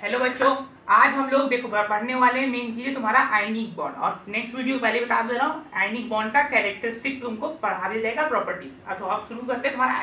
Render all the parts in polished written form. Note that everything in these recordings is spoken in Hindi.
हेलो बच्चों, आज हम लोग देखो पढ़ने वाले हैं मेन चीज है तुम्हारा आयनिक बॉन्ड। और नेक्स्ट वीडियो पहले बता दे रहा हूँ, आयनिक बॉन्ड का कैरेक्टरिस्टिक तुमको पढ़ा दिया जाएगा, प्रॉपर्टीज। तो आप शुरू करते हैं तुम्हारा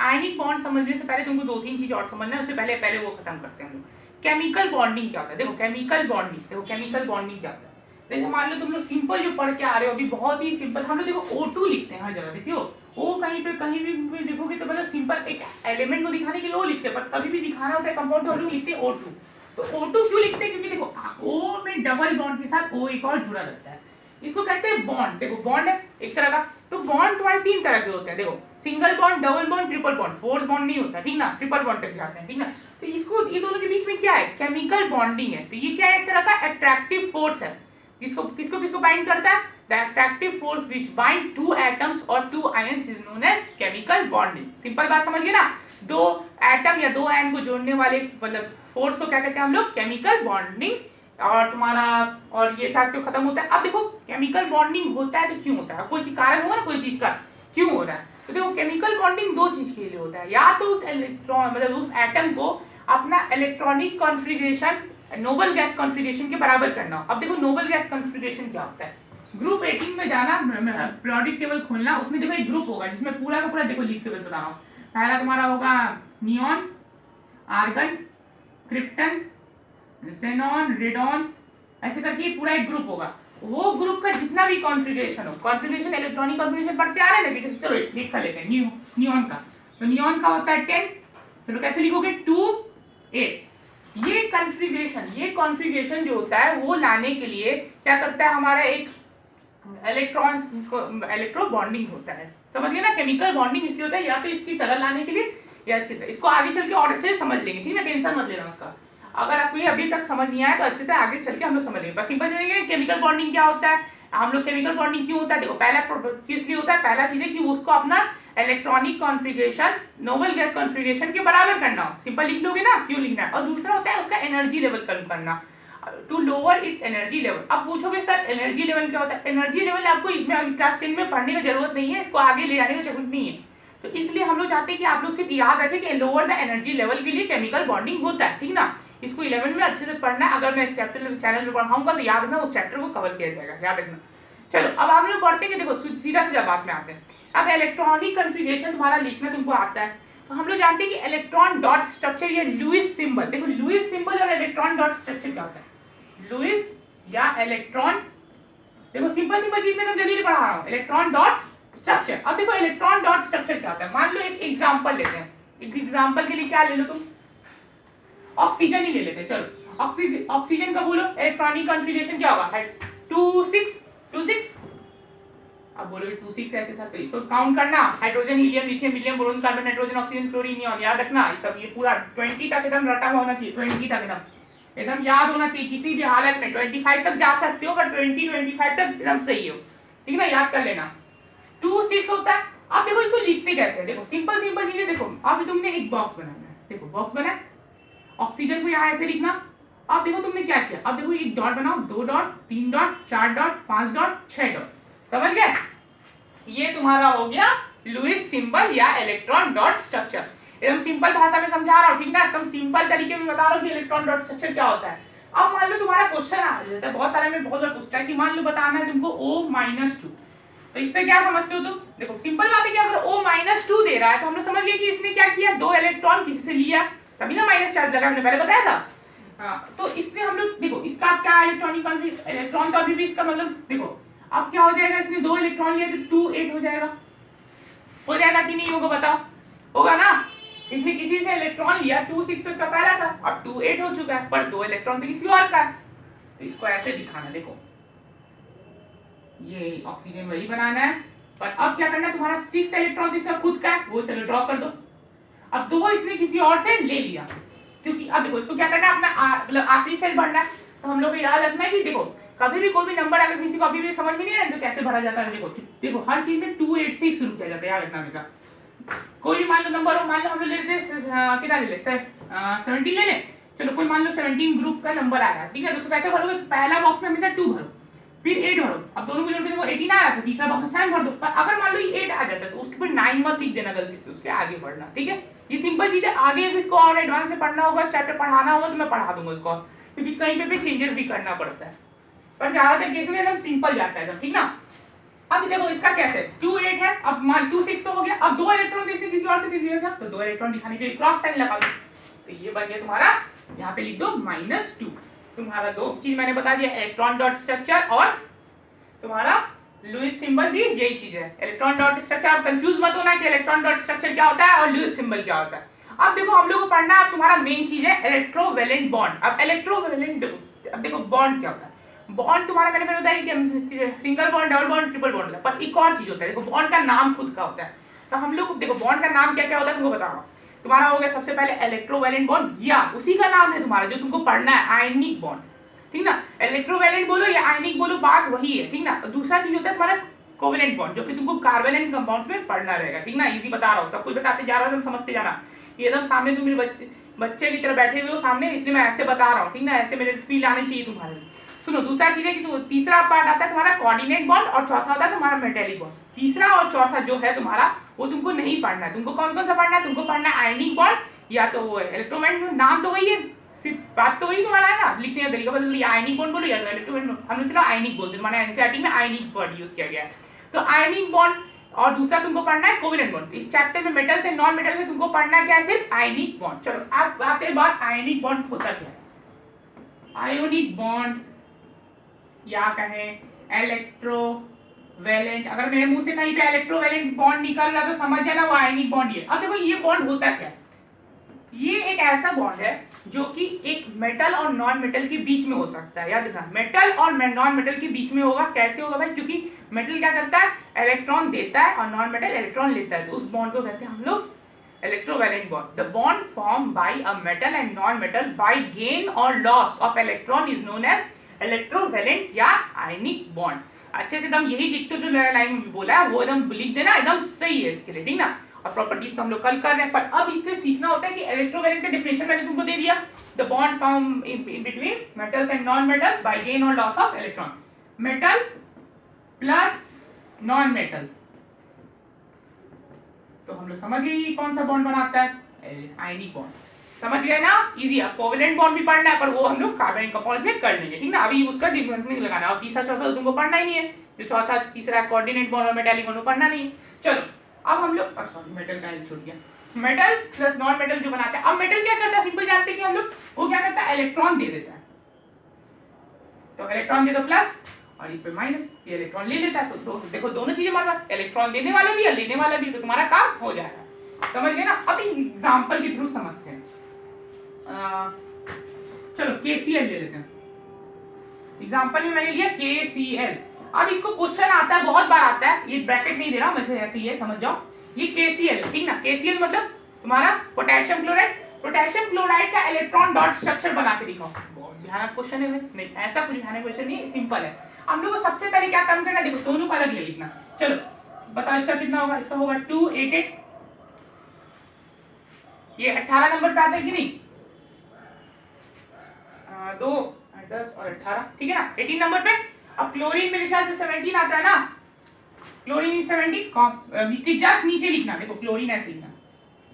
आयनिक बॉन्ड समझने से पहले तुमको दो तीन चीज और समझना है। उससे पहले वो खत्म करते हैं। केमिकल बॉन्डिंग क्या होता है? देखो केमिकल बॉन्डिंग क्या होता है। देखो मान लो तुम लोग सिंपल जो पढ़ के आ रहे हो अभी, बहुत ही सिंपल। हम लोग देखो O2 लिखते हैं हर जगह, देखियो वो कहीं भी देखोगे तो मतलब सिंपल एक एलिमेंट को दिखाने के लिए वो लिखते हैं, पर कभी भी दिखाना होता है कंपाउंड तो हम लोग लिखते हैं O2। तो O2 क्यों लिखते हैं? क्योंकि देखो O में डबल बॉन्ड के साथ O एक और जुड़ा रहता है, इसको कहते हैं बॉन्ड। देखो बॉन्ड है एक तरह का, तो बॉन्ड तुम्हारे तीन तरह के होते हैं। देखो single bond, double bond, triple bond. Fourth bond नहीं होता, ठीक ना, ट्रिपल बॉन्ड तक जाते हैं, ठीक ना। तो इसको ये दोनों के बीच में क्या है? केमिकल बॉन्डिंग है। तो ये क्या है? एक तरह का अट्रैक्टिव फोर्स है। किसको किसको किसको बाइंड करता है? The attractive force which bind two atoms or two ions is known as chemical bonding। Simple बात समझ गए ना? दो एटम या दो आयन को जोड़ने वाले मतलब फोर्स को क्या कहते हैं हम लोग? Chemical bonding. और तुम्हारा और ये था क्यों खत्म होता है। अब देखो केमिकल बॉन्डिंग होता है तो क्यों होता है? कोई कारण होगा ना, कोई चीज का क्यों हो रहा है। तो देखो केमिकल बॉन्डिंग दो चीज के लिए होता है। या तो उस इलेक्ट्रॉन मतलब उस एटम को अपना electronic configuration noble gas configuration के बराबर करना। अब देखो नोबल गैस कॉन्फ़िगरेशन क्या होता है? ग्रुप 18 में जाना, पीरियोडिक टेबल खोलना, उसमें देखो एक ग्रुप होगा जिसमें पूरा का पूरा देखो लिख के बता रहा हूं। पहला तुम्हारा होगा neon, argon, krypton, xenon, radon, ऐसे करके पूरा एक ग्रुप होगा। वो ग्रुप का जितना भी कॉन्फ़िगरेशन हो, कॉन्फ़िगरेशन इलेक्ट्रॉनिक कॉन्फ़िगरेशन पढ़ते आ रहे हैं ना, चलो लिख कर लेते हैं। नियॉन का, तो नियॉन का होता है 10। चलो कैसे लिखोगे? 2 8। ये कॉन्फ़िगरेशन जो होता है वो लाने के लिए क्या करता है हमारा एक इलेक्ट्रो बॉन्डिंग होता है। समझ गए ना? केमिकल बॉन्डिंग इसलिए होता है या तो इसकी तरह लाने के लिए या इसकी तरह। इसको आगे चल के और अच्छे से समझ लेंगे, ठीक है, टेंशन मत लेना उसका। अगर आपको ये अभी तक समझ नहीं आया तो अच्छे से आगे चल के हम लोग समझ लेंगे। बस सिंपल जाएंगे केमिकल बॉन्डिंग क्या होता है, हम लोग केमिकल बॉन्डिंग क्यों होता है। देखो पहला किस लिए होता है? पहला चीज है कि उसको अपना electronic configuration noble gas configuration के बराबर करना हो। सिंपल लिख लोगे ना, क्यों लिखना है। और दूसरा होता है उसका एनर्जी लेवल कम करना, to lower its energy level. अब पूछोगे सर एनर्जी लेवल क्या होता है? एनर्जी लेवल आपको इसमें क्लास 10 में पढ़ने की जरूरत नहीं है, इसको आगे ले जाने की जरूरत नहीं है। तो इसलिए हम लोग चाहते हैं कि आप लोग सिर्फ याद रखें कि लोअर द एनर्जी लेवल के लिए केमिकल बॉन्डिंग होता है, ठीक ना। इसको 11 में अच्छे से पढ़ना है। अगर मैं इस चैप्टर चैनल में पढ़ाऊंगा तो याद रखना उस चैप्टर को कवर किया जाएगा, याद रखना। चलो अब हम लोग पढ़ते हैं कि देखो सीधा बात में आते हैं। अब इलेक्ट्रॉनिक कॉन्फ़िगरेशन तुम्हारा लिखना तुमको आता है, तो हम लोग जानते हैं कि इलेक्ट्रॉन डॉट स्ट्रक्चर या लुईस सिंबल। देखो लुईस सिंबल और इलेक्ट्रॉन डॉट स्ट्रक्चर क्या होता है? लुईस या इलेक्ट्रॉन, देखो सिंपल चीज में तो जल्दी पढ़ा रहा हूं। Electron dot structure. अब देखो इलेक्ट्रॉन डॉट स्ट्रक्चर क्या होता है? मान लो एक एग्जांपल लेते हैं। एक एग्जांपल के लिए क्या ले लो तुम? ऑक्सीजन ही ले लेते हैं। चलो ऑक्सीजन का बोलो इलेक्ट्रॉनिक कॉन्फ़िगरेशन क्या होगा? 2 6। अब बोलोगे 2 6 ऐसे सर, तो इसको काउंट करना। Hydrogen, helium, lithium, beryllium, boron, carbon, nitrogen, oxygen, fluorine, neon. याद रखना ये सब, ये पूरा 20 तक एकदम रटा हुआ होना चाहिए। 20 तक एकदम याद होना चाहिए किसी भी हालत में। 25 तक जा सकते हो पर 20-25 तक एकदम सही हो, ठीक ना, याद कर लेना। 2 6 होता है। अब देखो इसको लिखते कैसे है? देखो सिंपल चीजें। देखो अब तुमने एक बॉक्स बनाना है, देखो बॉक्स बना, ऑक्सीजन को यहाँ ऐसे लिखना। अब देखो तुमने क्या किया, अब देखो एक डॉट बनाओ, 2 dot, 3 dot, 4 dot, 5 dot, 6 dot. समझ गए? ये तुम्हारा हो गया लुईस सिंबल या इलेक्ट्रॉन डॉट स्ट्रक्चर। एकदम सिंपल भाषा में समझा रहा हूं, ठीक ना, एकदम सिंपल तरीके में बता रहा हूं कि इलेक्ट्रॉन डॉट स्ट्रक्चर क्या होता है। अब मान लो तुम्हारा क्वेश्चन आ जाता है, बहुत सारे में बहुत बार पूछता है कि मान लो बताना है तुमको O-2, तो इससे क्या समझते हो तुम? देखो सिंपल बात है कि अगर O-2 दे रहा है तो हम लोग समझ गए कि इसने क्या किया, 2 इलेक्ट्रॉन किसी से लिया, तभी ना माइनस चार्ज लगा, मैंने पहले बताया था। तो इसमें हम लोग देखो इसका क्या इलेक्ट्रॉनिक इलेक्ट्रॉन तो अभी भी इसका मतलब देखो अब क्या हो जाएगा, इसने 2 इलेक्ट्रॉन लिया तो 2 8 हो जाएगा कि नहीं होगा? बताओ, होगा ना। इसने किसी से इलेक्ट्रॉन लिया, 2 6 तो इसका पहला था, अब 2 8 हो चुका है, पर 2 इलेक्ट्रॉन तो किसी और का है। तो इसको ऐसे दिखाना, देखो ये ऑक्सीजन वही बनाना है, पर अब क्या करना है, तुम्हारा 6 इलेक्ट्रॉन तो इसका खुद का है, वो चलो ड्रॉप कर दो। अब 2 इसने किसी और से ले लिया, क्योंकि अब देखो इसको क्या करना है, अपना मतलब आखिरी सेल भरना है। तो हम लोग को याद रखना है कि देखो कभी भी कोई भी नंबर अगर किसी को अभी भी समझ में नहीं आया तो कैसे भरा जाता है। देखो हर चीज में 2 8 से ही शुरू किया जाता है, याद रखना हमेशा। कोई भी मान लो नंबर हो, मान लो हम लोग ले लेते हैं कितना ले ले 17 ले ले। चलो कोई मान लो 17 ग्रुप का नंबर आया, ठीक है, तो उसको कैसे भरोगे? पहला बॉक्स में हमेशा 2 भरो, फिर 8 भरो। अब दोनों को जोड़ के देखो 18 आ रहा था, तीसरा बॉक्स में 7 भर दो। पर अगर मान लो ये 8 आ जाता है तो उसके ऊपर 9 मत लिख देना गलती से, उसके आगे बढ़ना, ठीक है। ये सिंपल चीज है, आगे भी इसको और एडवांस में पढ़ना होगा, चैप्टर पढ़ाना होगा तो मैं पढ़ा दूंगा इसको, क्योंकि कहीं पे भी चेंजेस भी करना पड़ता है, पर ज्यादातर केस में एकदम सिंपल जाता है, ठीक ना। अब देखो इसका कैसे 2 8 है, अब मान 2 6 तो हो गया, अब 2 इलेक्ट्रॉन इससे किसी और से दिया गया तो 2 इलेक्ट्रॉन दिखाने के लिए क्रॉस साइन लगा दो, तो ये बन गया तुम्हारा, यहाँ पे लिख दो -2। तुम्हारा दो चीज मैंने बता दिया, इलेक्ट्रॉन डॉट स्ट्रक्चर और तुम्हारा लुईस सिंबल भी यही चीज है। इलेक्ट्रॉन डॉट स्ट्रक्चर, आप कंफ्यूज मत होना कि इलेक्ट्रॉन डॉट स्ट्रक्चर क्या होता है और लुईस सिंबल क्या होता है। अब देखो हम लोग को पढ़ना है, तुम्हारा मेन चीज है इलेक्ट्रोवैलेंट बॉन्ड। अब इलेक्ट्रोवैलेंट, अब देखो बॉन्ड क्या होता है। बॉन्ड तुम्हारा मैंने बताया कि single bond, double bond, triple bond होता है, पर एक और चीज होता है, देखो बॉन्ड का नाम खुद का होता है। तो हम लोग देखो बॉन्ड का नाम क्या क्या होता है तुमको बता रहा हूँ। तुम्हारा हो गया सबसे पहले इलेक्ट्रोवैलेंट बॉन्ड, या उसी का नाम है तुम्हारा जो तुमको पढ़ना है आयनिक बॉन्ड, ठीक ना। इलेक्ट्रोवैलेंट बोलो या आयनिक बोलो, बात वही है, ठीक ना। दूसरा चीज होता है तुम्हारा कोवेलेंट बॉन्ड, जो कि तुमको कार्बन एंड कंपाउंड्स में पढ़ना रहेगा, ठीक ना। इजी बता रहा हूँ, सब कुछ बताते जा रहा हूँ, तुम समझते जाना। ये एकदम सामने तुम मेरे बच्चे की तरह बैठे हुए हो सामने, इसलिए मैं ऐसे बता रहा हूँ, ठीक ना। ऐसे मेरे फील आने चाहिए तुम्हारे। सुनो, दूसरा चीज है कि तीसरा पार्ट आता है तुम्हारा कोऑर्डिनेट बॉन्ड और चौथा होता है तुम्हारा मेटेलिक बॉन्ड। तीसरा और चौथा जो है तुम्हारा वो तुमको नहीं पढ़ना है। तुमको कौन कौन सा पढ़ना है, तुमको पढ़ना है आयनिक बॉन्ड या तो वो इलेक्ट्रोवैलेंट, नाम तो वही है, सिर्फ बात तो वही तुम्हारा है ना, लिखने का तरीका बदल दिया, आयनिक बॉन्ड बोलो या इलेक्ट्रोवैलेंट, हम लोग चलो आयनिक बोलते हैं, तुम्हारे एनसीईआरटी में आयनिक वर्ड यूज किया गया है। तो आयनिक बॉन्ड और दूसरा तुमको पढ़ना है कोवेलेंट बॉन्ड। इस चैप्टर में मेटल से नॉन मेटल में तुमको पढ़ना क्या है, सिर्फ आयनिक बॉन्ड। चलो अब आते हैं बात आयनिक बॉन्ड होता क्या है। आयोनिक बॉन्ड या कहें इलेक्ट्रोवैलेंट, अगर मेरे मुंह से कहीं पे इलेक्ट्रोवैलेंट बॉन्ड निकल रहा तो समझ जाना वो आयनिक बॉन्ड ही है। अब देखो ये बॉन्ड होता क्या है, ये एक ऐसा बॉन्ड है जो कि एक मेटल और नॉन मेटल के बीच में हो सकता है। याद रखना, मेटल और नॉन मेटल के बीच में होगा। कैसे होगा भाई, क्योंकि मेटल क्या करता है, इलेक्ट्रॉन देता है और नॉन मेटल इलेक्ट्रॉन लेता है, तो उस बॉन्ड को कहते हैं हम लोग electrovalent bond. The bond form by a metal and non metal by gain और loss of electron is known as electrovalent या आयनिक बॉन्ड। अच्छे से एकदम यही डिक्टो जो लाइन में बोला है वो एकदम लिख देना, एकदम सही है इसके लिए, ठीक ना। और प्रॉपर्टीज तो हम लोग कल कर रहे हैं, पर अब इसके सीखना होता है कि इलेक्ट्रोवैलेंट का डेफिनेशन मैंने तुमको दे दिया, the bond form in between metals and non metals by gain और loss of electron. Metal plus non metal, तो हम लोग समझ गए कौन सा बॉन्ड बनाता है, आयनिक बॉन्ड। समझ गए ना, इजी है। कोवेलेंट बॉन्ड भी पढ़ना है, पर वो हम लोग कार्बन कंपाउंड्स में कर लेंगे, ठीक ना। अभी उसका डिफरेंस नहीं लगाना। और तीसरा चौथा तो तुमको पढ़ना ही नहीं है, जो चौथा तीसरा कोऑर्डिनेट बॉन्ड और मेटालिक बॉन्ड पढ़ना नहीं है। चलो अब हम लोग, सॉरी मेटल का छूट गया, मेटल्स प्लस नॉन मेटल जो बनाते हैं। अब मेटल क्या करता है, सिंपल जानते हैं कि हम लोग, वो क्या करता है, इलेक्ट्रॉन दे देता है। तो इलेक्ट्रॉन दे दो प्लस और इस पे माइनस, ये इलेक्ट्रॉन ले लेता है। तो देखो दोनों चीजें हमारे पास, इलेक्ट्रॉन देने वाला भी और लेने वाला भी, तो तुम्हारा काम हो जाएगा। समझ गए ना। अब एग्जांपल के थ्रू समझते हैं। चलो KCl ले लेते हैं। एग्जांपल में मैंने लिया KCl। अब इसको क्वेश्चन आता है, बहुत बार आता है, ये ब्रैकेट नहीं दे रहा मैं, ऐसे ही है, समझ जाओ। ये KCl, ठीक ना। KCl मतलब तुम्हारा पोटेशियम क्लोराइड। पोटेशियम क्लोराइड का इलेक्ट्रॉन डॉट स्ट्रक्चर बना के दिखाओ। बहुत ध्यान क्वेश्चन है नहीं, ऐसा कुछ ध्यान क्वेश्चन नहीं, सिंपल है। हम लोग को सबसे पहले क्या काम करना है, देखो दोनों का अलग ले लिखना। चलो बताओ इसका कितना होगा, इसका होगा 288। ये 18 नंबर पे आता है कि नहीं, 2 10 और 18, ठीक है ना, 18 नंबर पे। अब क्लोरीन मेरे ख्याल से 17 आता है ना, क्लोरीन इज 17, इसके जस्ट नीचे लिखना, देखो क्लोरीन ऐसे लिखना,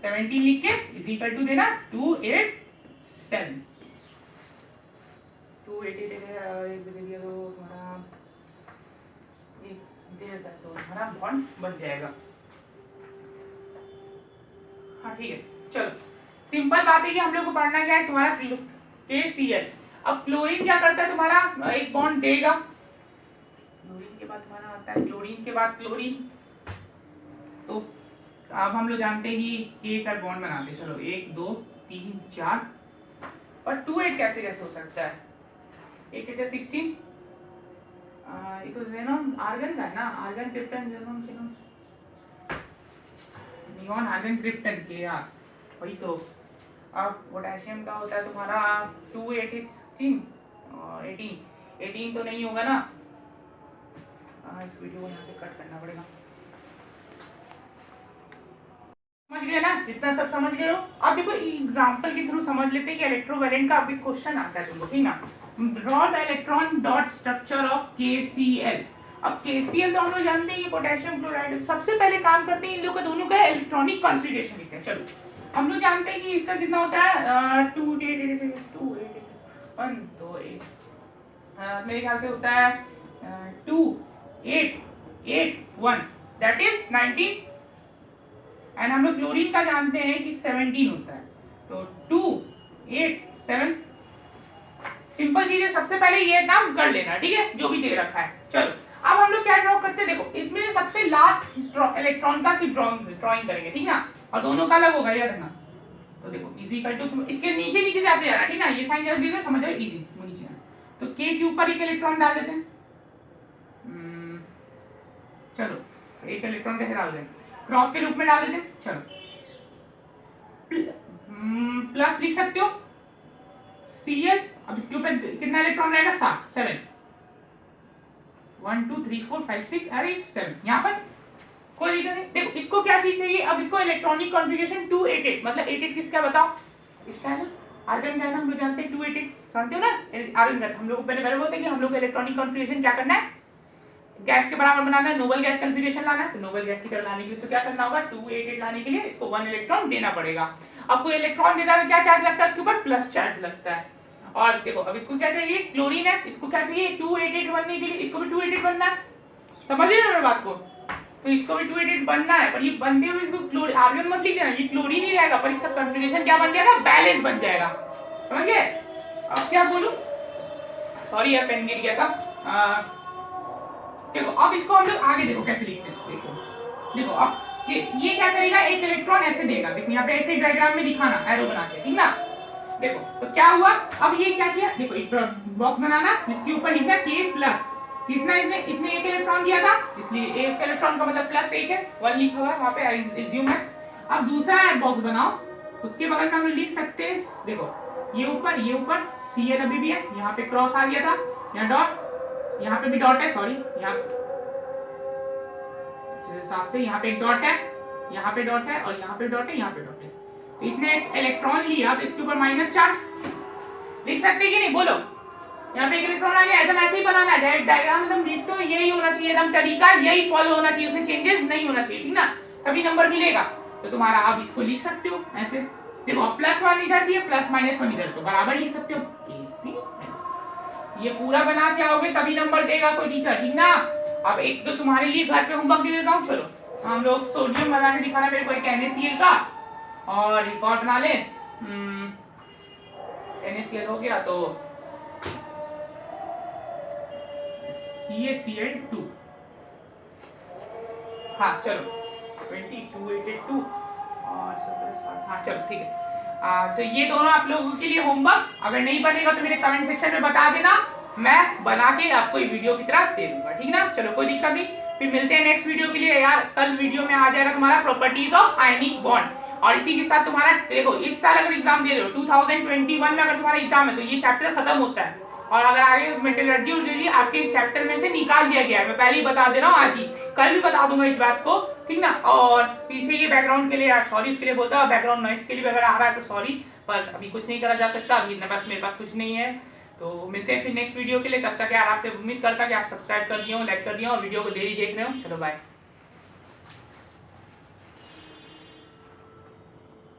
17 लिख के इज इक्वल टू देना 287। 288 दे दिया तो तुम्हारा एक दे देता है, तो हमारा बॉन्ड बन जाएगा। हाँ ठीक है, चलो सिंपल बात है कि हम लोग को पढ़ना क्या है, तुम्हारा KCl। अब क्लोरीन क्या करता है, तुम्हारा एक बॉन्ड देगा, क्लोरीन के बाद तुम्हारा आता है क्लोरीन के बाद क्लोरीन। तो अब हम लोग जानते हैं कि K का बॉन्ड बनाते हैं। चलो 1 2 3 4 और 2 8 कैसे कैसे हो सकता है, 8 8 16, ये तो ज़ेनॉन आर्गन का है ना, argon krypton xenon xenon neon argon krypton के यार वही तो। अब पोटेशियम का होता है तुम्हारा 2 8 16 और 18 तो नहीं होगा ना, इस वीडियो को यहाँ से कट करना पड़ेगा। समझ गए ना, जितना सब समझ गए हो। अब देखो एग्जांपल के थ्रू समझ लेते हैं कि इलेक्ट्रोवैलेंट का अभी क्वेश्चन आता है तुमको, ठीक ना। Draw the electron dot structure of KCl। अब KCl तो हम लोग जानते हैं कि पोटेशियम क्लोराइड। सबसे पहले काम करते हैं इन लोगों का दोनों का इलेक्ट्रॉनिक कॉन्फ़िगरेशन लिखते हैं। चलो हम लोग जानते हैं कि इसका कितना होता है 2 2 1 तो मेरे ख्याल से होता है 2 8 8 1 दैट इज 19 एंड हम लोग क्लोरीन का जानते हैं कि 17 होता है तो 2 8 7 सिंपल चीज है। सबसे पहले ये काम कर लेना, ठीक है, जो भी दे रखा है। चलो अब हम लोग क्या ड्रॉ करते हैं, देखो इसमें सबसे लास्ट इलेक्ट्रॉन का सिर्फ ड्राइंग करेंगे, ठीक ना, और दोनों का अलग होगा, याद रखना। तो देखो इज इक्वल टू, इसके नीचे नीचे जाते जाना, ठीक ना, ये साइन जरा दे दो, समझ जाओ, इजी नीचे जाना। तो k के ऊपर एक इलेक्ट्रॉन डाल देते हैं। चलो एक इलेक्ट्रॉन कैसे डाल दें, क्रॉस के रूप में डाल देते हैं। चलो प्लस लिख सकते हो Cl, अब इसके ऊपर कितना इलेक्ट्रॉन रहेगा, 7 1 2 3 4 5 6 अरे 7, यहाँ पर कोई दिक्कत नहीं। देखो इसको क्या चीज चाहिए, अब इसको इलेक्ट्रॉनिक कॉन्फ़िगरेशन 288, मतलब 88 किसका बताओ, इसका है ना, आर्गन का है ना, हम लोग जानते हैं 288, जानते हो ना आर्गन का। हम लोग पहले बोलते हैं कि हम लोग इलेक्ट्रॉनिक कॉन्फ़िगरेशन क्या करना है, गैस के बराबर बनाना है, नोबल गैस कॉन्फ़िगरेशन लाना है। तो नोबल गैस की तरह लाने के लिए क्या करना होगा, 288 लाने के लिए इसको 1 इलेक्ट्रॉन देना पड़ेगा। अब कोई इलेक्ट्रॉन देता है तो क्या चार्ज लगता है इसके ऊपर, प्लस चार्ज लगता है। और देखो अब इसको क्या चाहिए, क्लोरीन है, इसको क्या चाहिए 288 बनने के लिए, इसको भी 288 बनना है, समझ रहे हो मेरी बात को। तो इसको भी 288 बनना है, पर ये बनते हुए इसको क्लोरीन आर्गन मत लिख देना, ये क्लोरीन ही रहेगा, पर इसका कॉन्फ़िगरेशन क्या बन जाएगा, बैलेंस बन जाएगा, समझ गए। अब क्या बोलूं, सॉरी यार पेन गिर गया था। देखो अब इसको हम लोग आगे देखो कैसे लिखते हैं, देखो अब ये क्या करेगा, एक इलेक्ट्रॉन ऐसे देगा, देखो यहाँ पे ऐसे डायग्राम में दिखाना एरो बना के, ठीक ना। देखो तो क्या हुआ, अब ये क्या किया, देखो एक बॉक्स बनाना, इसके ऊपर लिखा K प्लस, किसने इसने एक इलेक्ट्रॉन दिया था, इसलिए एक इलेक्ट्रॉन का मतलब प्लस 1 है, 1 लिखा हुआ है वहां पे, एज्यूम है। अब दूसरा बॉक्स बनाओ, उसके बगल में हम लिख सकते हैं, देखो ये ऊपर Cl अभी भी है, यहाँ पे क्रॉस आ गया था, यहाँ डॉट, यहाँ पे भी डॉट है, सॉरी यहाँ हिसाब से यहाँ पे एक डॉट है, यहाँ पे डॉट है, और यहाँ पे डॉट है, यहाँ पे डॉट है। तो इसने एक इलेक्ट्रॉन लिया तो इसके ऊपर माइनस चार्ज लिख सकते हैं कि नहीं, बोलो। यहाँ पे एक इलेक्ट्रॉन आ गया, एकदम ऐसे ही बनाना है, डायरेक्ट डायग्राम एकदम डिट्टो यही होना चाहिए, एकदम तरीका यही फॉलो होना चाहिए, उसमें चेंजेस नहीं होना चाहिए, ठीक ना, तभी नंबर मिलेगा। तो तुम्हारा आप इसको लिख सकते हो ऐसे, देखो +1 इधर भी है, +-1 इधर, तो बराबर लिख सकते हो AC। ये पूरा बना के आओगे तभी नंबर देगा कोई टीचर, ठीक ना। अब एक तो तुम्हारे लिए घर पे होमवर्क दे देता हूँ, चलो हम लोग सोडियम बना के दिखाना मेरे को एक NaCl का, और एक और बना ले, NaCl हो गया तो CaCl2, हाँ चलो 2282 और 17 हाँ चलो ठीक है। तो ये दोनों आप लोगों के लिए होमवर्क, अगर नहीं बनेगा तो मेरे कमेंट सेक्शन में बता देना, मैं बना के आपको ये वीडियो की तरह दे दूंगा, ठीक ना। चलो कोई दिक्कत नहीं, फिर मिलते हैं नेक्स्ट वीडियो के लिए। यार कल वीडियो में आ जाएगा तुम्हारा प्रॉपर्टीज ऑफ आयनिक बॉन्ड, और इसी के साथ तुम्हारा देखो इस साल अगर एग्जाम दे रहे हो 2021 में अगर तुम्हारा एग्जाम है तो ये चैप्टर खत्म होता है, और अगर आगे मेटलर्जी उर्जी आपके इस चैप्टर में से निकाल दिया गया है, मैं पहले ही बता दे रहा हूँ, आज ही कल भी बता दूंगा इस बात को, ठीक ना। और पीछे के बैकग्राउंड के लिए यार सॉरी, इसके लिए बोलता हूँ, बैकग्राउंड नॉइस के लिए अगर आ रहा है तो सॉरी, पर अभी कुछ नहीं करा जा सकता, अभी बस मेरे पास कुछ नहीं है। तो मिलते हैं फिर नेक्स्ट वीडियो के लिए, तब तक यार आपसे उम्मीद करता कि आप सब्सक्राइब कर दिए हो, लाइक कर दिए हो, और वीडियो को डेली देख रहे हो। चलो बाय।